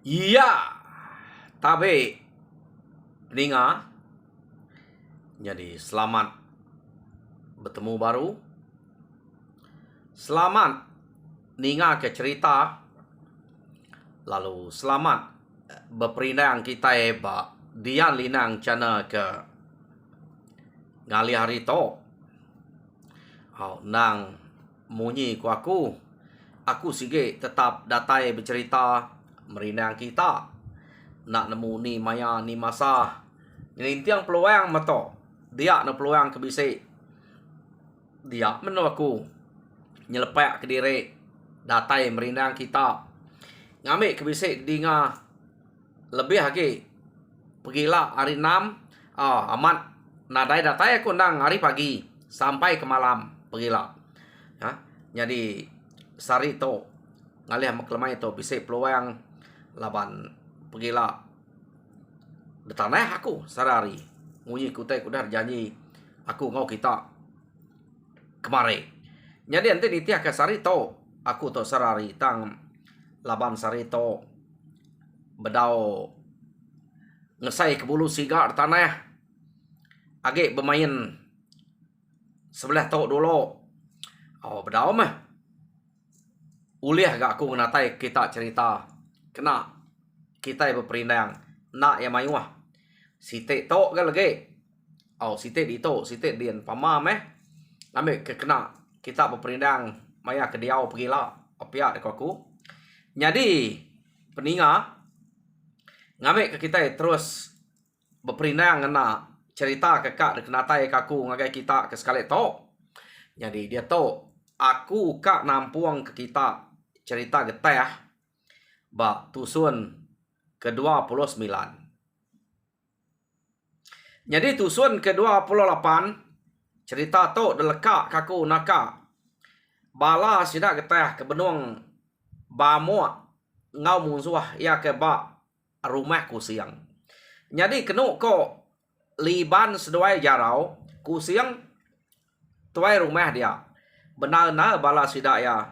Iya, tapi Ninga, jadi selamat bertemu baru. Selamat Ninga ke cerita. Lalu selamat berperindang kita Dian Linang channel ke ngali hari to. Nang munyi ku aku sige tetap datai bercerita merindang kita. Nak nemu ni maya ni masa ngelintiang peluang mato dia na peluang kebisi dia meno aku nyelepak ke diri datai merindang kita ngambil kebisi dinga lebih lagi pergilah hari 6 amat nadai datai aku nang hari pagi sampai ke malam pergilah ya. Jadi sari to ngalih maklemai to bisi peluang laban pergilah detanah aku sarari ngunyi kutai kuda janji aku ngau kita kemari. Jadi nanti nitiah ke sari to aku to sarari tang laban sari to bedau ngesai ke bulu sigar tanah agak bermain sebelah to dulu bedau mah uliah gak aku natai kita cerita kena kita berperindang nak yang mayuah site to kan lagi site di to site dian pama ambil kena kita berperindang maya ke diau pergilah apia dekat aku. Jadi peninga ngambil ke kita terus berperindang kena cerita ke kak kenatai kaku ngagai kita ke sekali to. Jadi dia to aku kak nampuang ke kita cerita getah ba tusun ke-29. Jadi tusun ke-28 cerita to deleka kaku naka bala sida getah ke benuang bamo ngau musuh ya ke ba rumah ku siang. Jadi kenu ko liban seduai jarau ku siang tuai rumah dia benar-benar bala sida ya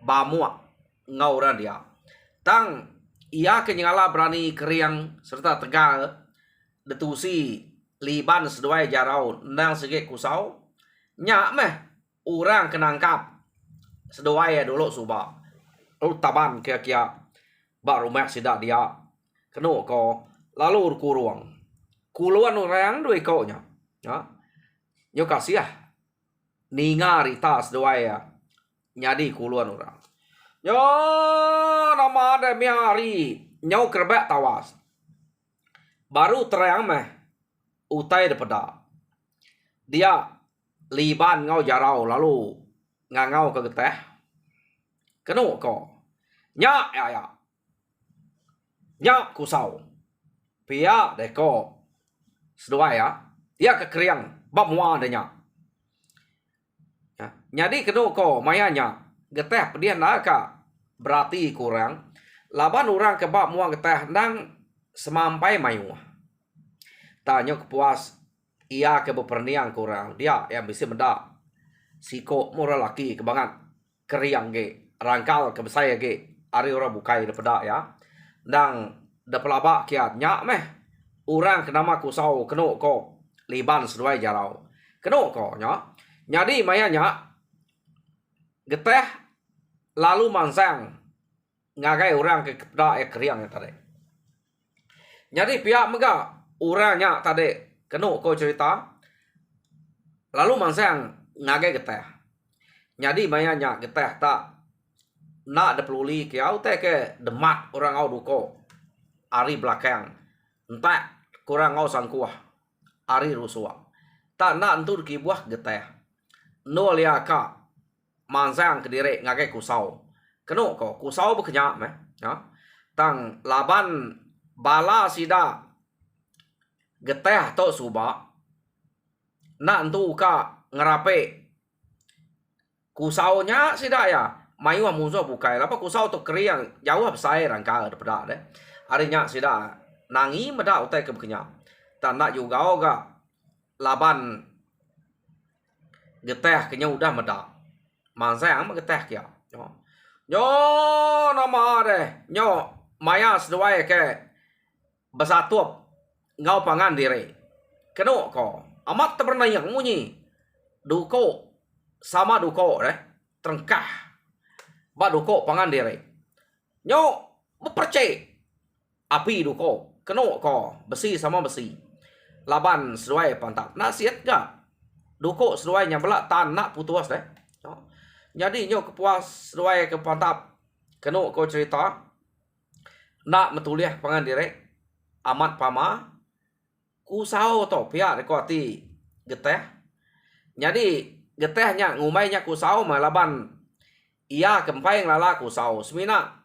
bamo ngau ran dia tang ia kenyala berani keriang serta tegal detusi liban seduai jarau nang sege kusau nyak meh orang kenangkap seduai dulu suba lalu taban kia-kia bak rumah sidak dia kenu ko lalu kuluan orang duit ko nya nyo kasih ninga rita seduai nyadi kuluan orang yo nama ada miari nyau kerbek tawas baru terang meh utai daripada dia liban ngau jarau lalu ngangau ke geteh kenu ko nyak nyak kusau pia deko sedua dia ke kriang bab mua adanya jadi kenu ko mayanya geteh pedian naka berarti kurang laban orang ke bab mua geteh nang semampai mayu tanya kepuas ia ke beperniang kurang dia yang bisa mendak siko moral laki kebangan keriang ge rangkal ke besaya ge ari ora bukai daripada ya nang da pelabak kiat nyak meh orang kenama kusau kenu ko liban seduai jarau kenu ko nya jadi mayanya geteh lalu mansang ngagai orang ke da keriang tadi. Jadi pihak mega orangnya tadi kenu ko cerita lalu mansang ngagai geteh. Jadi mayanya geteh tak nak de peluli kiau teh ke demak orang au duko ari belakang entah kurang au sangkuah ari rusua tak nak entur kibuah geteh no liaka mansang kediri ngagai kusau kenu ko kusau bekenyak meh ya tang laban bala sida geteh to suba nak entu ka ngerape kusaunya sida ya mayu musuh bukai lapa kusau to kriang jauh besar rangka daripada deh arinya sida nangi meda utai ke bekenyak tak nak juga oga laban geteh kenya udah meda mansang geteh kia yo nama deh nyo maya seduai ke bersatup ngau pangan diri. Keno ko amat pernah yang munyi duko sama duko terengkah ba duko pangan diri. Nyo bepercaya api duko keno ko besi sama besi. Laban seduai pantap nasihat ga duko seduai nya belak tan nak putus Jadi nyo kepuas seduai ke pantap keno ko cerita nak metuliah pangan diri amat pama kusau to pihak ko ti geteh. Jadi getehnya ngumainya kusau malaban ia kempai lala kusau semina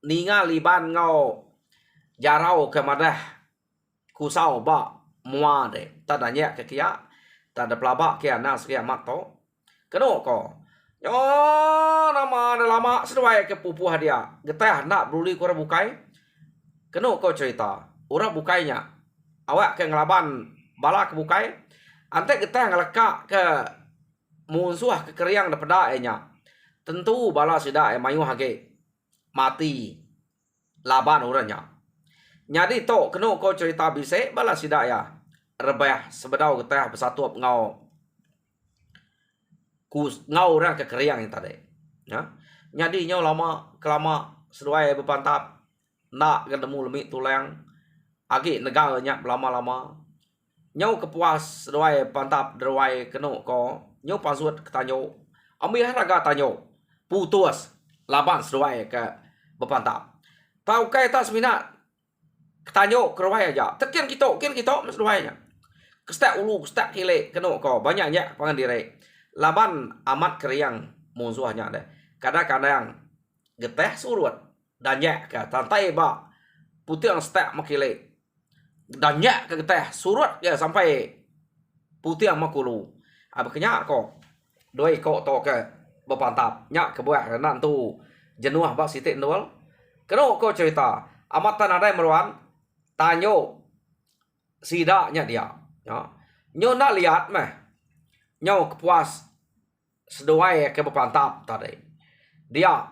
ninga liban ngau jarau ke madah kusau ba mua de tadanya ke kia tada pelaba ke anas ke amat to keno ko yo nama lama seduai ke pupu hadia geteh nak bruli ko bukai keno ko cerita ora bukainya awak ke ngelaban bala ke bukai ante geteh ngeleka ke musuh ke keriang da peda nya tentu bala sida mayu hage mati laban uranya nyadi to keno ko cerita bise bala sida ya rebah sebedau geteh bersatu ngau ngau orang ke keriang yang tadi ya nyadi nyo lama kelama seduai bepantap nak ketemu lemik tulang agi negaranya lama-lama nyau kepuas seduai pantap derwai keno ko nyau pasut ketanyo ambil raga tanyo putus laban seduai ke bepantap tau kai tas minat ketanyo kerwai aja tekian kita seduainya kestak ulu kestak kile keno ko banyaknya pangan diri laban amat keriang musuhnya deh kadang-kadang geteh surut danyak ke tantai ba putih yang stek makile danyak ke geteh surut ya sampai putih yang makulu abeknya ko doi ko to ke bepantap nyak ke buah nan tu jenuh ba sitik nol keno ko cerita amat tanadai meruan tanyo sidaknya dia ya nyo nak lihat meh nyo kepuas seduai ke bepantap tadi dia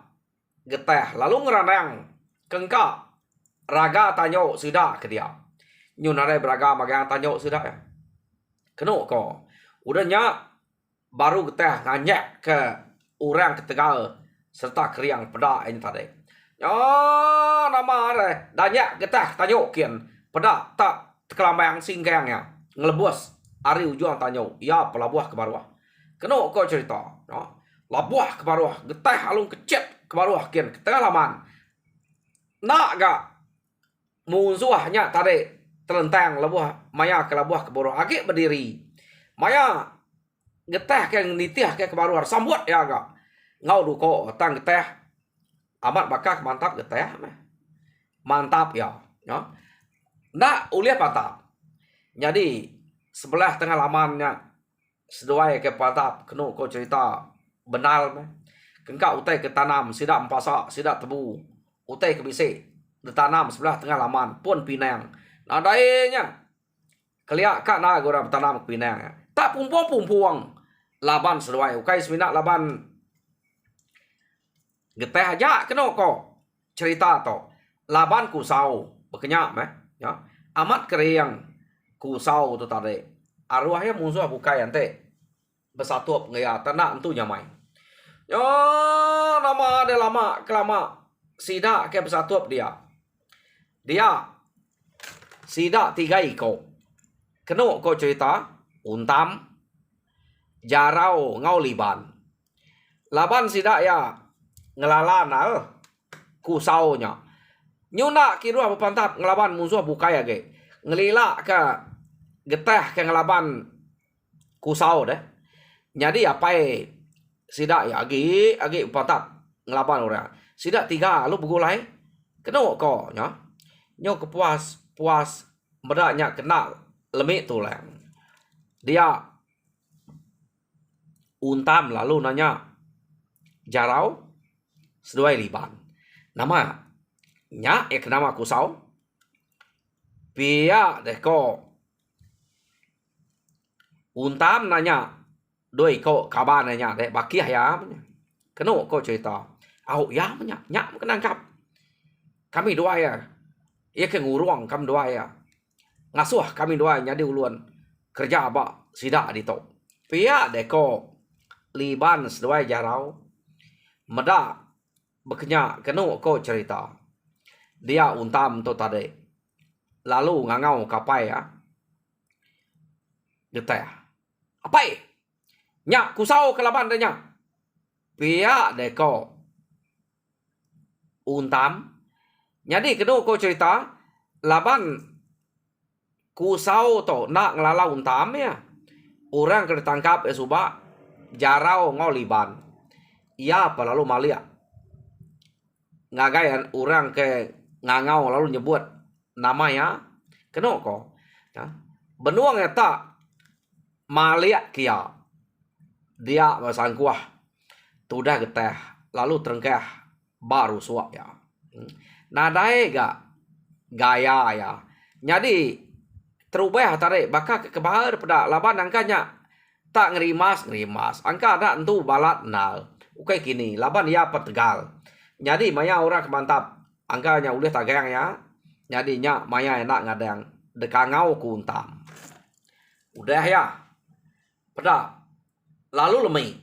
geteh lalu ngeranang kengka raga tanyo sudah ke dia nyo nare beraga magang tanyo sudah ya keno ko udahnya baru geteh nganyak ke orang ke Tegal serta keriang peda ini tadi ya nama are danyak geteh tanyo kian peda tak kelambayang singgangnya ngelebus ari ujung tanyo ya pelabuh ke bawah keno ko cerita no labuh ke bawah geteh alung kecet ke bawah kian ke tengah laman nak ga musuhnya tadi terlentang labuh maya ke labuh ke bawah agi berdiri maya geteh ke nitih ke bawah sambut ya ga ngau duko tang geteh amat bakak mantap geteh mantap ya no nak uliah mantap jadi sebelah tengah lamannya seduai ke patap kenu ko cerita benal kengka utai ke tanam sidak empasa sidak tebu utai ke bisi ditanam sebelah tengah laman pun pinang nadainya keliak kak na gora tanam pinang tak pumpuang laban seduai ukai semina laban geteh aja kenu ko cerita to laban kusau bekenyak ya amat keriang kusau tu tadi arwahnya musuh bukai ante bersatu ngaya tanah entu nyamai yo nama ada lama kelama sida ke bersatu dia sida 3 iko keno ko cerita untam jarau ngau liban laban sida ya ngelala nal kusaunya nyuna kirua bepantap ngelaban musuh bukai age ngelila ke geteh ke ngelaban kusau deh jadi apa sidak ya agi patap ngelaban orang sidak 3 lu begulai keno ko nyo puas medaknya kena lemik tulang dia untam lalu nanya jarau seduai liban nama nya kenama kusau pia deh ko untam nanya doi ko kabar nanya deh baki ya keno ko cerita au ya nyak kenangkap kami doa ya. Ia ke nguruang kami doa ya. Ngasuh kami doa nyadi uluan kerja ba sida di to. Pia deko liban sedoi jarau meda bekenya kenu ko cerita. Dia untam to tade. Lalu ngangau kapai ya. Getah. Apai? Nya kusau kelaban nya. Pia deko untam. Jadi kenu ko cerita laban kusau to nak ngelala untam ya. Orang kena tangkap subak jarau ngoliban. Ia apa lalu malia. Ngagayan orang ke ngangau lalu nyebut namanya kena ko. Ya. Benuang eta malia kia. Dia masangkuah. Tudah geteh lalu terengkeh baru suap ya. Nadai gaya ya. Jadi terubah tarik bakal kebahar pada laban angkanya tak ngerimas. Angka ada entu balat nal. Oke kini laban ya petegal. Jadi maya orang kemantap. Angkanya udah tagang ya. Jadi nya maya enak ngadang dekangau kuntam. Udah ya. Pada lalu lemai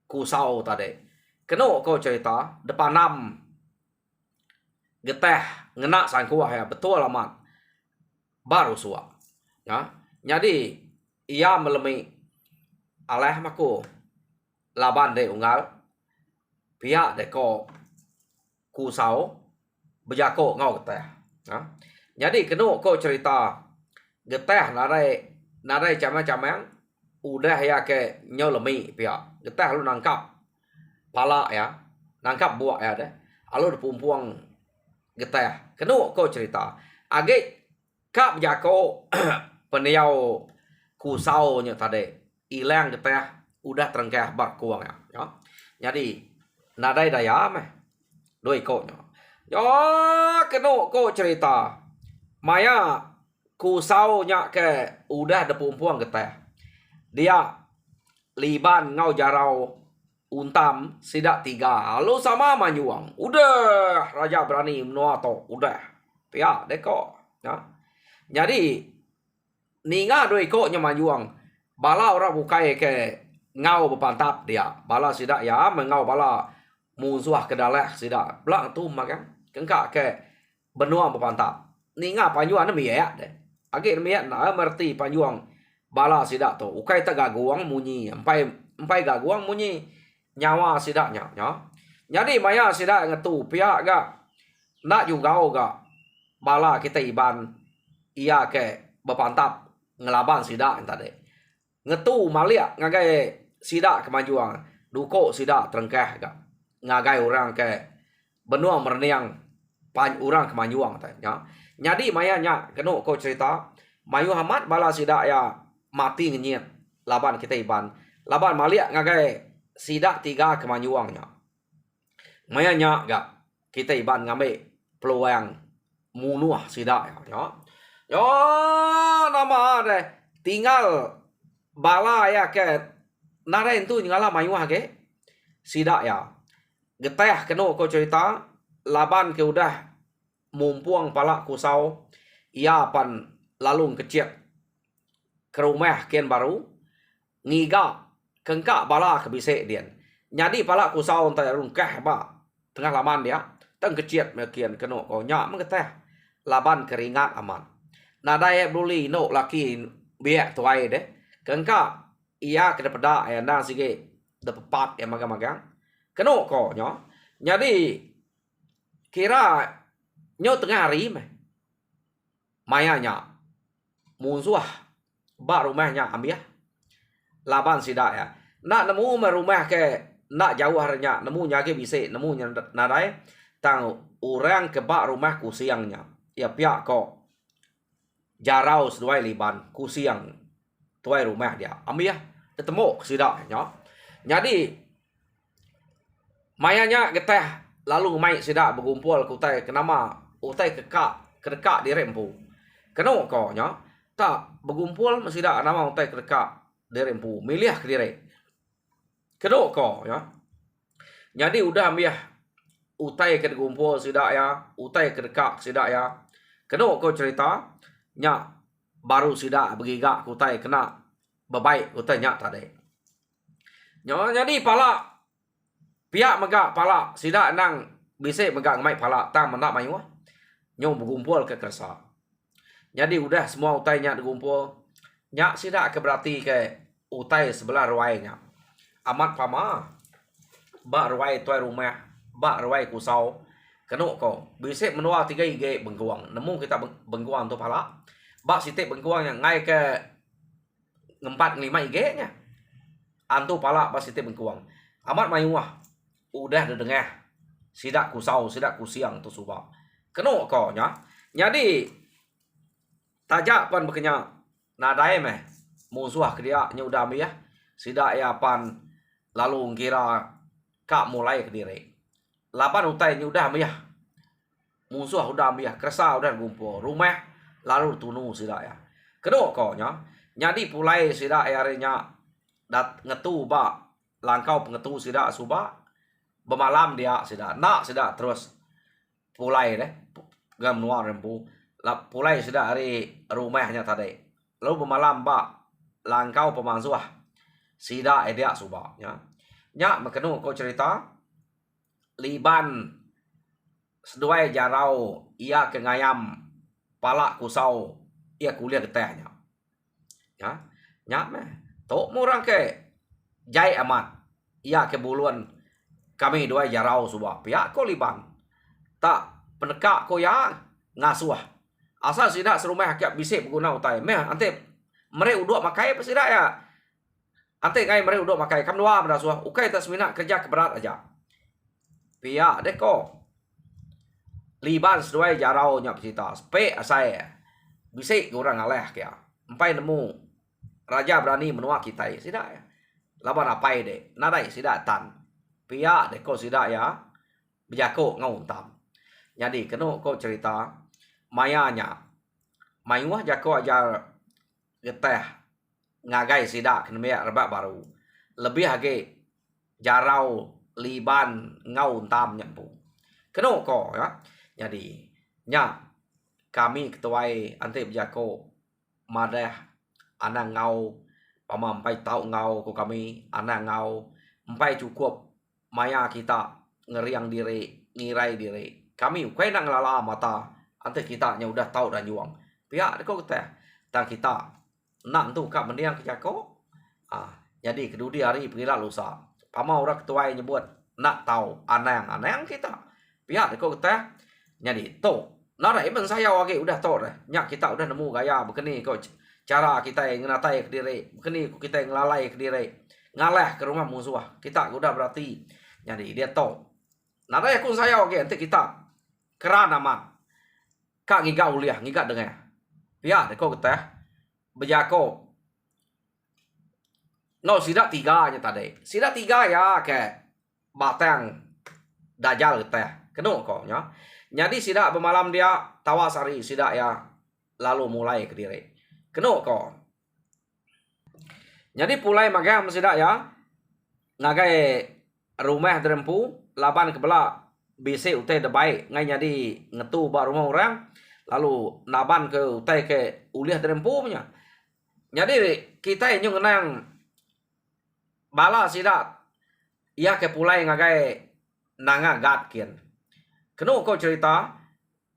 kusau tadi. Keno kau cerita depan 6 geteh ngena sangkuah ya betul amat. Baru suap. Ya. Jadi ia melemai aleh maku laban de unggal pihak deko kusau bejako ngau geteh. Ya. Jadi kenu ko cerita geteh narai camang udah ya ke nyolemi pihak geteh lu nangkap pala ya nangkap buak ya deh alu depumpuang geteh kenu ko cerita age kap jako peniau kusau nya tadi ilang geteh udah terengkeh barkuang ya. Jadi nadai daya meh doi ko nya. Yo kenu ko cerita maya kusau nya ke udah depumpuang geteh. Dia liban ngau jarau untam sidak 3 lalu sama manyuang. Udah raja berani menua to udah. Pia deko ya. Jadi ninga doi ko nya manyuang. Bala orang bukai ke ngau bepantap dia. Bala sidak ya mengau bala musuh kedaleh sidak. Belang tu makan. Kengkak ke benua bepantap. Ninga panjuang na miyak deh. Agi miyak na merti panjuang bala sidak tu. Ukai tak gaguang munyi. Empai gaguang munyi. Nyawa sidaknya ya. Jadi maya sidak ngetu pihak ga nak juga ga bala kita iban ia ke bepantap ngelaban sidak tadi. Ngetu malia ngagai sidak kemajuan. Duko sidak terengkeh ga. Ngagai orang ke benua merniang pan orang kemajuan tadi ya. Jadi maya nya kenu ko cerita mayu hamat bala sidak ya mati ngenyit laban kita iban. Laban malia ngagai sidak 3 kemajuannya. Maya nya ga kita iban ngambil peluang munuh sidak ya. Yo nama deh tinggal bala ya ke naren tu ngala mayuah ke sidak ya. Geteh kenu ko cerita laban ke udah mumpuang pala kusau ia pan lalu kecil ke rumah kian baru ngiga kengkak bala ke bisik dian. Jadi pala kusau entar rungkah ba tengah laman dia teng kecil mekian kenu ko nya mengeteh laban keringat aman. Nadai buli no laki biak tuai deh. Kengkak ia kena peda ya nang sige depat ya magang-magang. Kenu ko nyo. Jadi kira nyo tengah hari meh. Mayanya musuh ba rumahnya ambil laban sidak ya. Nak nemu rumah ke nak jauh harinya nemu nyage bisik nemu nadai tang orang ke ba rumah kusiangnya. Ya pihak ko jarau seduai liban kusiang tuai rumah dia ambil ketemu sidak ya. Jadi mayanya geteh lalu mai sidak berkumpul kutai kenama utai kedekak di rempu. Keno ko nya tak berkumpul sidak nama utai kedekak di rempu milih ke dire. Keno ko ya. Jadi udah ambil utai ke gumpul sidak ya, utai ke dekak sidak ya. Kena ko cerita nya baru sidak bergigak utai kena bebaik utai nya tadi. Nyo jadi pala pihak megak pala sidak nang bisik megak ngai pala tang mendak mayu. Nyo bergumpul ke kersa. Jadi udah semua utai nya digumpul. Nya sidak ke berarti ke utai sebelah ruainya. Amat pama ba ruai tuai rumah, ba ruai kusau. Kena ko bisik menua 3 ige bengkuang. Nemu kita bengkuang tu pala. Ba sitik bengkuang yang ngai ke 4 5 ige nya. Antu pala ba sitik bengkuang. Amat mayuah. Udah dengar sidak kusau, sidak kusiang tu subak. Kena ko nya. Jadi tajak pan bekenya nadai meh musuh ke dia nya udah ambil ya. Sidak ya pan lalu kira kak mulai ke diri. Lapan utai nya udah ambil ya. Musuh udah ambil ya, kersa udah gumpul. Rumah lalu tunu sidak ya. Kena ko nya. Jadi pulai sidak ya nya dat ngetu ba langkau pengetu sidak subak. Bemalam dia sidak. Nak sidak terus pulai deh. Gam nuar rempu. Pulai sudah hari rumahnya tadi. Lalu pemalam ba langkau pemansuah. Sida edia subak ya. Nya makenu ko cerita liban seduai jarau ia ke ngayam palak kusau ia kuliah getehnya. Ya. Nya meh tok murang ke jai amat. Ia ke buluan kami dua jarau subak. Pihak ko liban. Tak penekak ko ya ngasuah. Asal sidak serumah hakiat bisik berguna utai. Meh ante mere uduk makai apa sidak ya. Ante ngai mere uduk makai kam dua pada suah. Ukai tak semina kerja keberat aja. Pia deko. Liban seduai jarau nya cerita. Spe asai. Bisik orang aleh kia. Empai nemu raja berani menua kita sidak ya. Laban apai de. Nadai sidak tan. Pia deko sidak ya. Bijako ngau tam. Jadi kena ko cerita mayanya mayuah jako ajar geteh ngagai sidak kena meyak rebak baru lebih hage jarau liban ngau tam nyampu kena ko ya. Jadi nya kami ketuai ante jako madah ana ngau pama empai tau ngau ko kami ana ngau empai cukup maya kita ngeriang diri ngirai diri kami ukai nak ngelala mata ante kita nya udah tahu dan juang. Pihak deko kita tak kita nak tu kak mendiang ke jako. Jadi kedudi hari pergilah lusa. Pama orang ketua nyebut nak tahu anang kita. Pihak deko kita jadi to. Nara iban saya wage udah tahu dah. Nyak kita udah nemu gaya begini kau cara kita yang ngeratai ke diri. Begini kita yang ngelalai ke diri. Ngalah ke rumah musuh. Kita udah berarti. Jadi dia tahu. Nara yakun saya wage ante kita kerana aman. Kak ngigak uliah, ngigak dengar. Ya, deko kita bejako. No, sidak 3 nya tadi. Sidak 3 ya ke batang dajal kita. Kena ko nya. Jadi sidak bermalam dia tawasari sidak ya lalu mulai ke diri. Kena ko. Jadi pulai magang sidak ya ngagai rumah derempu laban kebelah bisik utai de baik ngai jadi ngetu ba rumah orang lalu naban ke utai ke uliah derempu punya. Jadi kita yang ngenang bala sidak ia ke pulai ngagai nanga gat kian. Kena kau cerita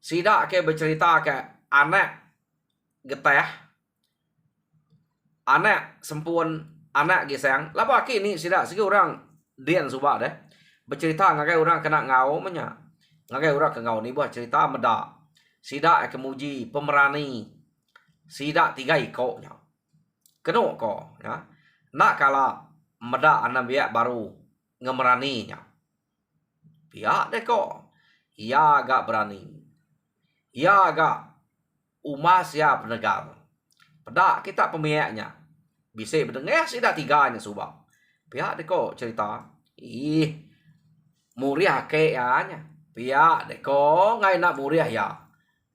sidak ke bercerita ke anak geteh anak sempun anak gisang lapa kini sidak segi orang dian subak deh bercerita ngagai orang kena ngau menya. Ngagai orang ke ngau ni buat cerita meda. Sidak kemuji pemerani. Sidak 3 ikoknya. Kena ko ya. Nak kala meda anak biak baru ngemeraninya. Pihak deh ko. Ia agak berani. Ia agak umas ya penegar. Pedak kita pemiaknya. Bisa berdengar sidak 3 nya subak. Pihak deh ko cerita. Muriah ke ya nya. Pia deko ngai nak muriah ya.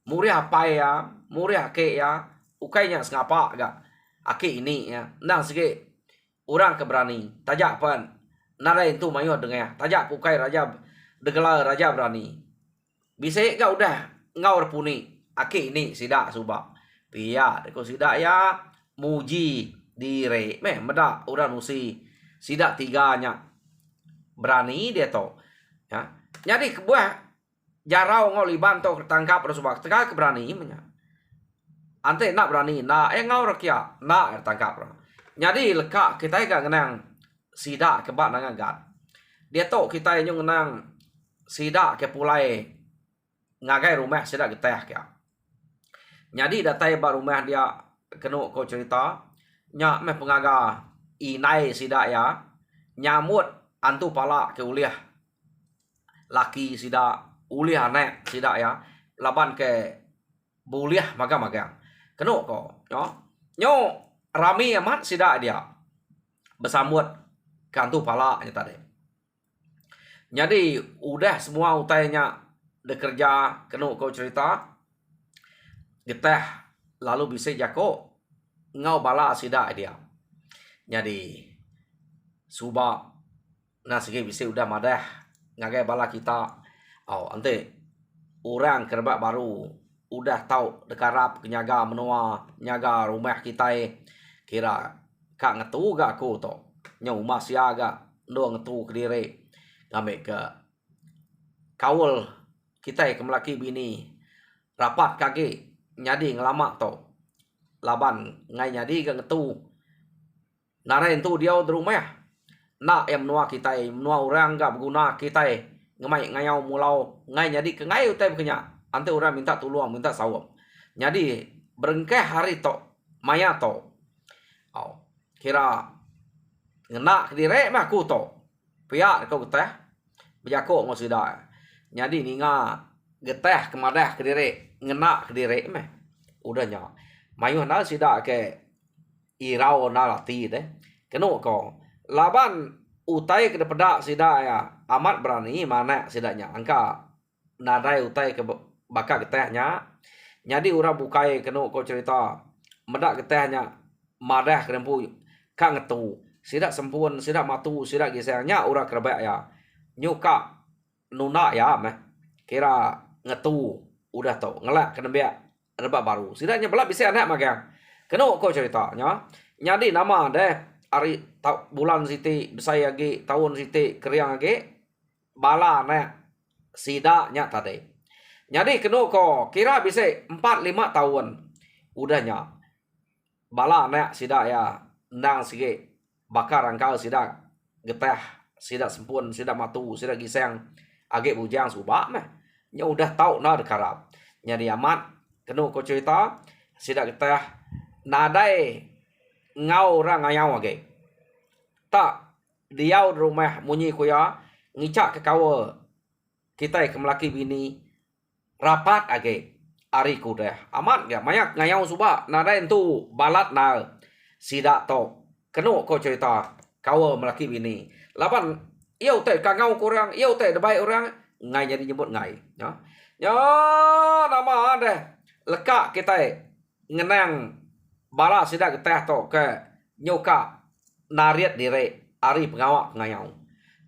Muriah apa ya? Muriah ke ya. Ukainya sengapa gak. Aki ini ya. Nang sikit orang keberani. Tajak pan. Narai itu mayu dengar. Tajak pukai raja degelar raja berani. Bisa ga udah ngau repuni. Aki ini sidak subak. Pia deko sidak ya muji dire. Meh meda orang usi sidak tiganya berani dia to. Ya. Jadi kebuah jarau ngau liban to tertangkap subak. Tengah keberani menya. Ante nak berani nak ngau rakyat nak tertangkap. Jadi lekak kita ga ngenang sidak kebak nangan gat. Dia to kita nyung ngenang sidak ke pulai ngagai rumah sidak geteh kya. Jadi datai ba rumah dia kenu ko cerita nya meh pengaga inai sidak ya nyamut antu pala ke uliah laki sidak uliah anak sidak ya laban ke buliah magang-magang kenu ko nyo rami amat sidak dia bersambut ke antu pala nya tadi. Jadi udah semua utainya bekerja kenu kau cerita geteh lalu bisa jako ngau bala sidak dia. Jadi suba nah segi bisa udah madah ngagai bala kita ante orang kerbak baru udah tahu dekarap kenyaga menua nyaga rumah kita kira kak ngetu gak aku to nyau mas ya gak ndo ngetu kediri ngame ke kawul kita kemelaki bini rapat kaki nyadi ngelama to laban ngai nyadi ke ngetu narain tu dia di rumah nak yang menua kita menua orang gak berguna kita ngemai ngayau mulau ngai nyadi ke ngai utai bekenya ante orang minta tolong minta sawam nyadi berengkeh hari to maya to kira ngena kedire mah ku to pihak kau geteh bejako ngau sida. Jadi ninga geteh kemadah kediri ngena kediri meh udahnya mayu na sida ke irau na lati deh kenu ko laban utai ke pedak sida ya amat berani mana sidanya angka nadai utai ke bakal getehnya. Jadi orang bukai kenu ko cerita medak getehnya madah kerempu kang ngetu sidak sempun sidak matu sidak gisengnya orang kerbak ya nyuka nuna ya meh kira ngetu udah tau ngelak kena biak rebak baru sidaknya belak bisa anak magang kena kau ceritanya nyadi nama deh hari bulan siti besai lagi tahun siti keriang lagi bala nek sidaknya tadi nyadi kena kau kira bisa 4-5 tahun udahnya bala nek sidak ya ndang sige bakar angkal sidak geteh sidak sempun sidak matu sidak giseng age bujang subak meh nya udah tahu na dekarap nyadi amat kenu ko cerita sidak geteh nadai ngau orang ngayau age tak diau di rumah munyi kuya ngicak ke kawa kita ke melaki bini rapat age ari kudah amat ga mayak ngayau subak nadai tu balat na sidak to kenu ko cerita kawa melaki bini lapan yêu teh kangau kurang yêu teh debai orang ngai jadi nyebut ngai ya nama deh lekak kita ngenang bala sidak geteh to ke nyoka nariat dire ari pengawak ngayau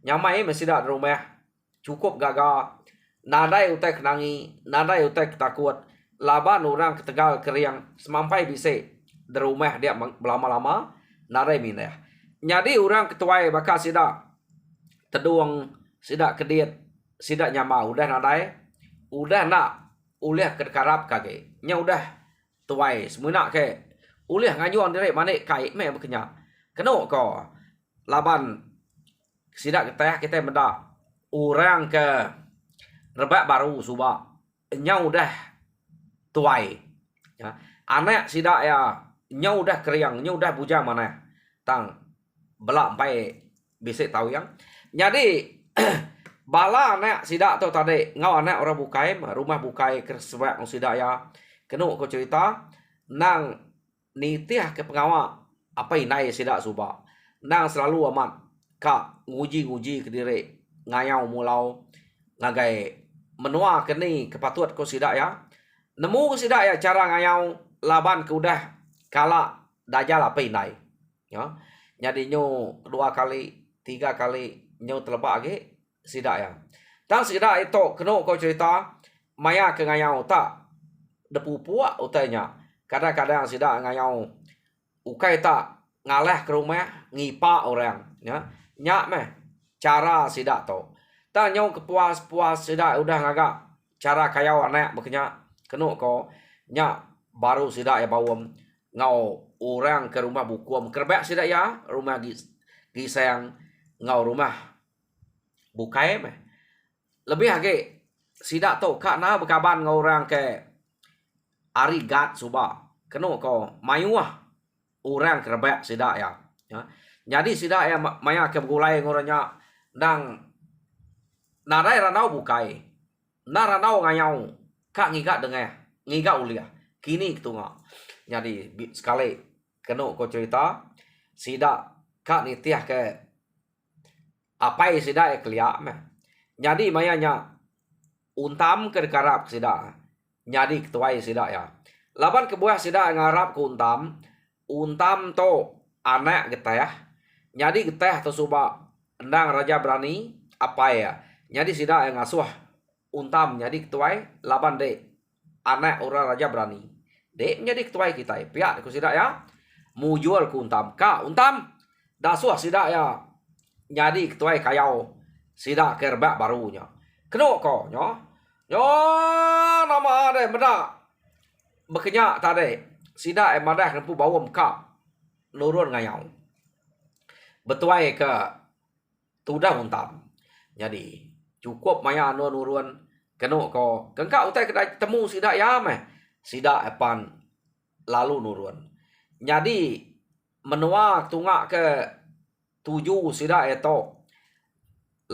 nyamai mesidak di rumah cukup gaga nadai utai kenangi nadai utai ketakut laban orang ketegal keriang semampai bisa di rumah dia lama-lama nadai minah nyadi orang ketuai bakal sidak teduang sidak kedit sidak nyama udah nadai udah nak uliah kedekarap kage nya udah tuai semua ke uliah ngajuan dire manik kai me bekenya keno ko laban sidak kita meda orang ke rebak baru suba nya udah tuai ya anak sidak ya nya udah keriang nya udah bujang mana tang belak sampai bisa tahu yang jadi bala anak sidak tu tadi ngau anak orang bukai rumah bukai kersebak sidak ya kenu ko cerita nang nitiah ke pengawak apa inai sidak suba nang selalu amat kak nguji ke diri ngayau mulau ngagai menua keni kepatuat ko sidak ya nemu sidak ya cara ngayau laban ke udah kala dajal apa inai ya jadi nyo 2 kali 3 kali nyo telebak age sidak ya Tang sida itu keno ko cerita maya ke ngayau tak depu puak utainya. Kadang-kadang sida ngayau ukai tak ngalah ke rumah ngipa orang ya. Nyak meh cara sida to. Ta nyong kepuas-puas sida udah ngagak cara kayau anak bekenya keno ko nyak baru sida ya bawam ngau orang ke rumah bukuam kerbak sida ya rumah gisang ngau rumah bukai meh lebih age sida to kak na bekaban ngau orang ke ari gat suba keno ko mayuah orang kerbak sida ya. Jadi sida ya maya ke gulai ngoranya dang narai ranau bukai naranau ngayau kak ngiga dengai ngiga ulia kini ketunga. Jadi sekali keno ko cerita sida kak nitiah ke apai sida ya kelia meh. Jadi mayanya untam ke karap sida. Jadi ketuai sida ya. Laban kebuah sida ngarap ke untam. Untam to anak getah. Jadi getah to suba endang raja berani apa ya. Jadi sida yang ngasuh untam jadi ketuai laban de anak orang raja berani. Dek menjadi ketuai kita. Pihak ku sida ya. Mu jual ku untam. Kak untam dasuh sida ya. Jadi ketuai kayau sida kerbak barunya. Keno ko nyo. Nyo nama de benda. Bekenya tadi sida madah nempu bawam ka nurun ngayau. Betuai ke tudah untam. Jadi cukup maya nurun keno ko kengka utai kedai temu sida ya meh. Sida epan lalu nurun. Jadi menua tunga ke 7 sida eto.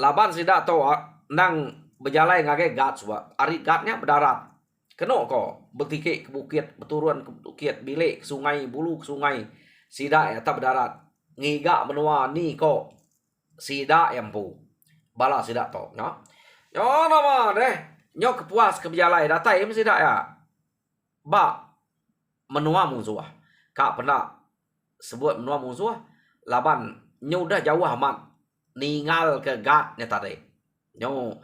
Laban sida to nang berjalan ngage gat suba. Ari gatnya berdarat. Keno ko bertikik ke bukit, berturun ke bukit, bilik ke sungai, bulu ke sungai. Sida eta berdarat. Ngiga menua ni ko sida empu. Bala sida to, no. Yo nama deh. Nyo kepuas ke berjalan datai sida ya. Ba menua musuh. Kak pernah sebut menua musuh. Laban nyo dah jauh amat. Ningal ke gat nya tadi. Nyo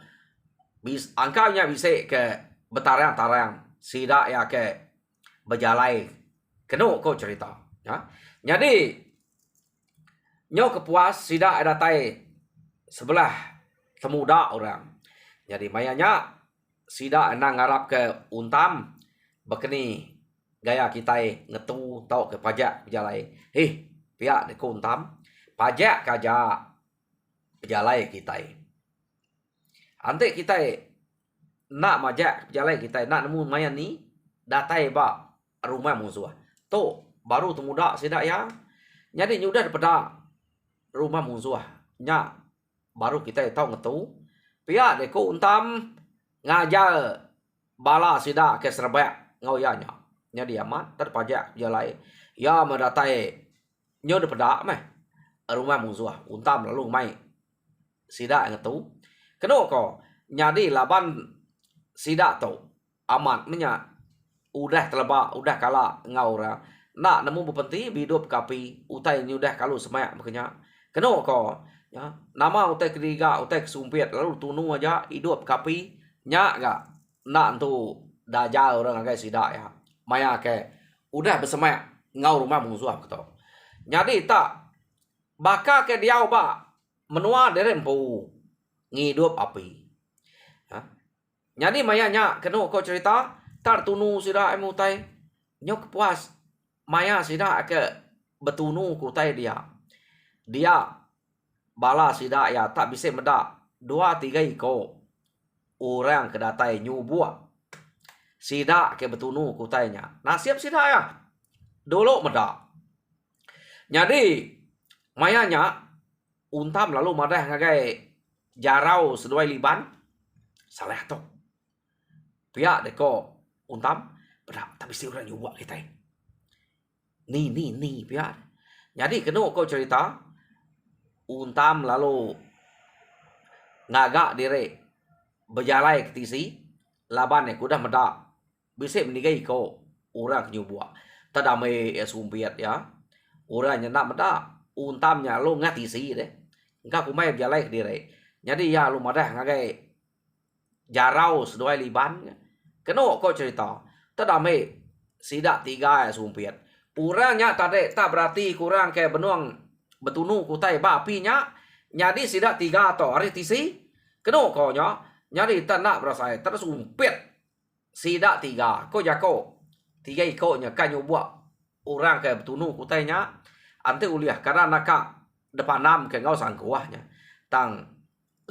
angkanya bisa ke betarang-tarang sida ya ke berjalai keno ko cerita ya. Jadi nyo kepuas sida datai sebelah temuda orang. Jadi mayanya sida nang ngarap ke untam bekeni gaya kita ngetu tau ke pajak berjalai. Pihak de untam pajak kaja berjalai kita. Ante kita nak majak jalan kita nak nemu mayan ni datai ba rumah musuh. To baru temuda sida ya. Jadi nyudah daripada rumah musuh. Nya baru kita tahu ngetu. Pihak deko untam ngajar bala sida ke serbak ngauyanya. Nya dia amat terpajak jalan. Ya mendatai nyo daripada meh rumah musuh. Untam lalu mai sida ngetu. Keno ko nyadi laban sida to amat menya udah telebak udah kala ngaura nak nemu berpenti hidup kapi utai nyudah kalau semak makanya keno ko ya nama utai ketiga utai kesumpit lalu tunu aja hidup kapi nya gak nak tu daja orang agak sida ya maya ke udah bersemak ngau rumah musuh keto nyadi tak baka ke dia ba menua derempu ngidup api. Jadi mayanya keno ko cerita tar tunu sida emutai nyok puas maya sida ke betunu kutai dia. Dia bala sida ya tak bisa meda 2-3 iko orang kedatai nyubua. Sida ke betunu kutainya. Nasib sida ya. Dulu meda. Jadi mayanya untam lalu madah ngagai jarau seduai liban salah to. Pihak deko untam pada tak bisa orang nyubak kita. Ni pihak. Jadi kena kau cerita untam lalu ngagak dire berjalai ke tisi laban kuda meda bisa menigai kau orang nyubak. Tadame sumpiat ya. Orang nak meda untamnya lu ngat tisi deh. Engkau kumai berjalai ke dire. Jadi ya lu madah ngagai jarau seduai liban. Keno kok cerita. Tadame sidak 3 sumpiat. Urangnya tadi tak berarti kurang kayak benuang betunu kutai bapinya. Jadi sidak 3 to hari tisi. Keno kok nya. Jadi tak nak berasa terus umpit. Sidak 3. Kok jako 3 ikutnya kan buat orang kayak betunu kutainya. Ante uliah karena naka depan 6 ke ngau sang kuahnya. Tang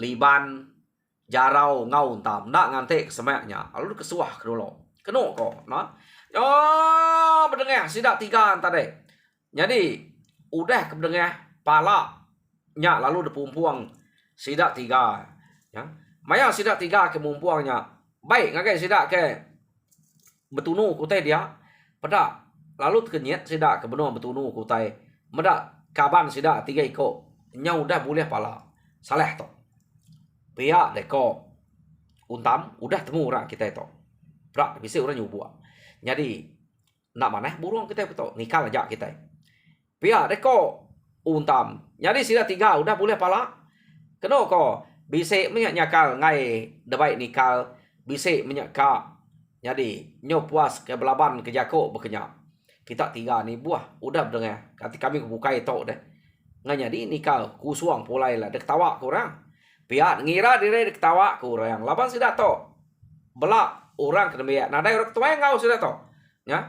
liban jarau ngau tam nak ngante kesemaknya. Lalu kesuah kedulu. Keno kok, nah. Oh, berdengah sidak 3 tadi. Jadi udah kebedengah pala nya lalu depumpuang sidak 3 ya. Maya sidak 3 ke mumpuangnya. Baik ngagai sidak ke betunu kutai dia. Pada lalu kenyet sidak ke benua betunu kutai. Meda kaban sidak 3 ikut. Nya udah boleh pala. Salah to. Pihak deko untam udah temu orang kita itu. Prak bisa orang nyubua. Jadi nak mana burung kita betul nikah aja kita. Pihak deko untam. Jadi sidak 3 udah boleh pala. Keno ko bisa menyakal ngai debai nikal bisa menyakal. Jadi nyo puas ke belaban ke jako berkenyak. Kita 3 ni buah udah berdengar. Kati kami buka itu deh. Ngai jadi nikal kusuang pulai lah dek tawa kurang. Pihak ngira diri dek tawa kurang. Laban sidak to. Belak orang kena biak. Nah, orang tua yang ngau sudah to. Ya.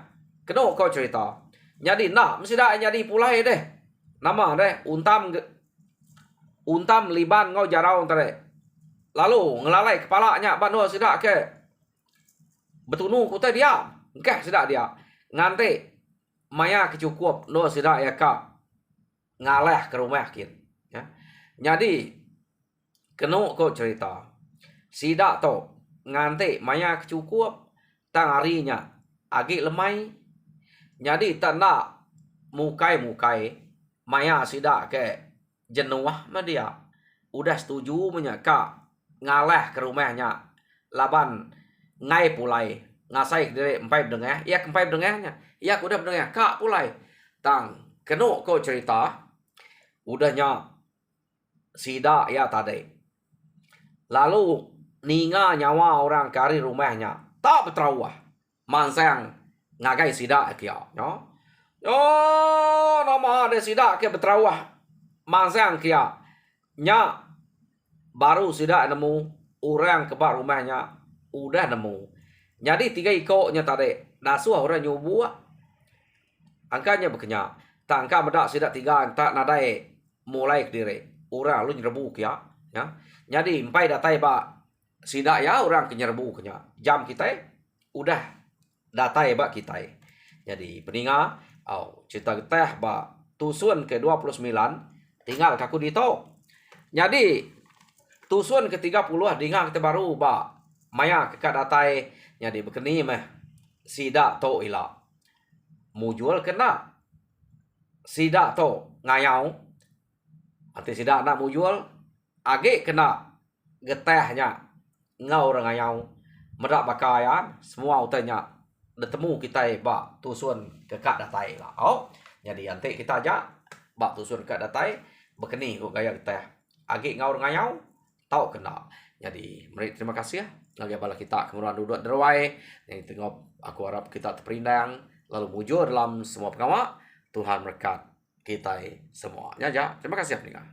Keno kau cerita. Jadi nak mesti dah jadi pulai deh. Nama deh untam liban ngau jarau tadi. Lalu ngelalai kepalanya bandu sidak ke betunu kutai dia. Engkah sidak dia. Ngante maya kecukup no sidak ya kak ngalah ke rumah kin. Ya. Jadi keno kau cerita. Sidak to ngante maya kecukup tang harinya agi lemai. Jadi tak nak mukai maya sidak ke jenuah mah dia. Udah setuju menyaka ngalah ke rumahnya. Laban ngai pulai ngasai diri empai berdengah. Ya empai berdengahnya. Ya udah berdengah kak pulai. Tang keno kau cerita. Udahnya sidak ya tadi. Lalu ninga nyawa orang kari rumahnya. Tak berterawah. Mansang ngagai sidak kia. No? Oh, nama ada sidak kia berterawah. Mansang kia. Nya baru sidak nemu orang kebak rumahnya. Udah nemu. Jadi 3 ikutnya tadi. Nasuh orang nyubu. Angkanya berkenyak. Tak angka medak sidak 3. Tak nadai mulai ke diri. Orang lu nyerbu kia. Ya. Jadi empai datai bak sidak ya orang kenyerbu kenya. Jam kita udah datai bak kita. Jadi peninga cerita kita bak tusun ke 29 tinggal kaku dito. Jadi tusun ke 30 tinggal kita baru bak maya kekak datai. Jadi berkeni meh sidak to ila. Mujual kena sidak to ngayau. Nanti sidak nak mujual age kena getehnya ngau orang ngayau merak bakayan semua utanya detemu kita bak tusun kekak datai lah. Oh, jadi nanti kita aja bak tusun kekak datai berkeni kok gaya kita age ngau orang ngayau tau kena. Jadi mari terima kasih ya. Lagi bala kita kemudian duduk derwai yang tengok aku harap kita terperindang lalu mujur dalam semua pengamak. Tuhan berkat kita semua. Ya, terima kasih ya pendengar.